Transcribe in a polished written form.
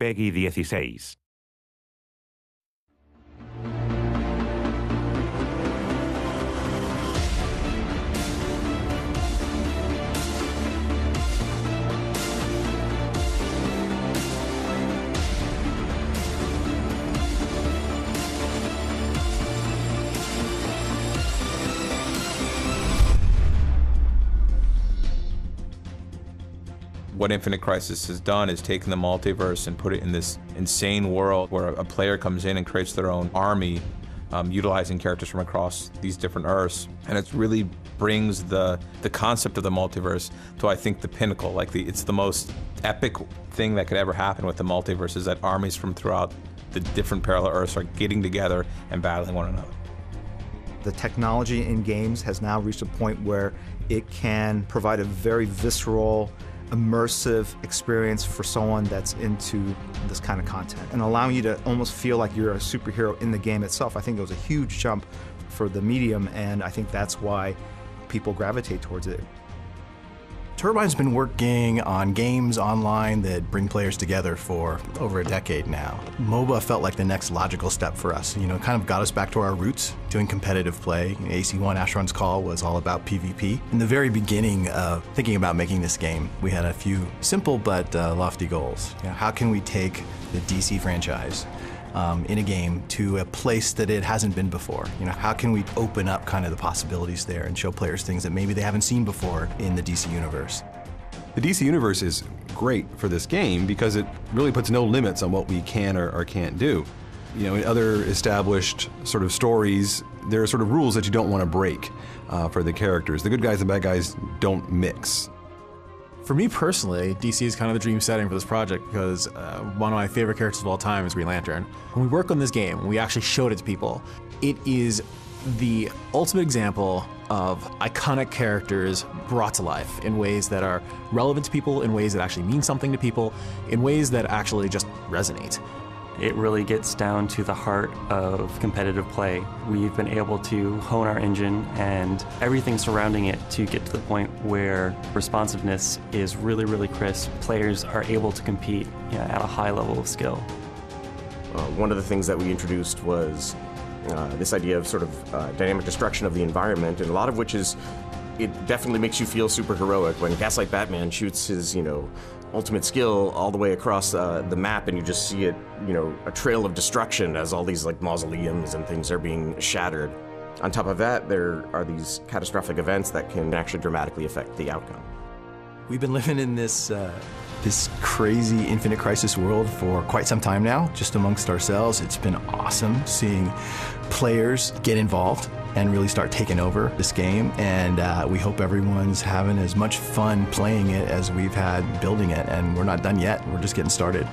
PEGI 16. What Infinite Crisis has done is taken the multiverse and put it in this insane world where a player comes in and creates their own army, utilizing characters from across these different Earths. And it really brings the concept of the multiverse to, I think, the pinnacle. Like, it's the most epic thing that could ever happen with the multiverse, is that armies from throughout the different parallel Earths are getting together and battling one another. The technology in games has now reached a point where it can provide a very visceral, immersive experience for someone that's into this kind of content, and allowing you to almost feel like you're a superhero in the game itself. I think it was a huge jump for the medium, and I think that's why people gravitate towards it. Turbine's been working on games online that bring players together for over a decade now. MOBA felt like the next logical step for us. You know, it kind of got us back to our roots, doing competitive play. AC1, Asheron's Call, was all about PvP. In the very beginning of thinking about making this game, we had a few simple but lofty goals. You know, how can we take the DC franchise in a game to a place that it hasn't been before? You know, how can we open up kind of the possibilities there and show players things that maybe they haven't seen before in the DC universe? The DC universe is great for this game because it really puts no limits on what we can or can't do. You know, in other established sort of stories, there are sort of rules that you don't want to break for the characters. The good guys and bad guys don't mix. For me personally, DC is kind of the dream setting for this project because one of my favorite characters of all time is Green Lantern. When we work on this game, when we actually showed it to people, it is the ultimate example of iconic characters brought to life in ways that are relevant to people, in ways that actually mean something to people, in ways that actually just resonate. It really gets down to the heart of competitive play. We've been able to hone our engine and everything surrounding it to get to the point where responsiveness is really, really crisp. Players are able to compete at a high level of skill. One of the things that we introduced was this idea of sort of dynamic destruction of the environment, and a lot of which is, it definitely makes you feel super heroic when Gaslight Batman shoots his, ultimate skill all the way across the map, and you just see it, a trail of destruction as all these like mausoleums and things are being shattered. On top of that, there are these catastrophic events that can actually dramatically affect the outcome. We've been living in this crazy Infinite Crisis world for quite some time now, just amongst ourselves. It's been awesome seeing players get involved and really start taking over this game, and we hope everyone's having as much fun playing it as we've had building it, and we're not done yet. We're just getting started.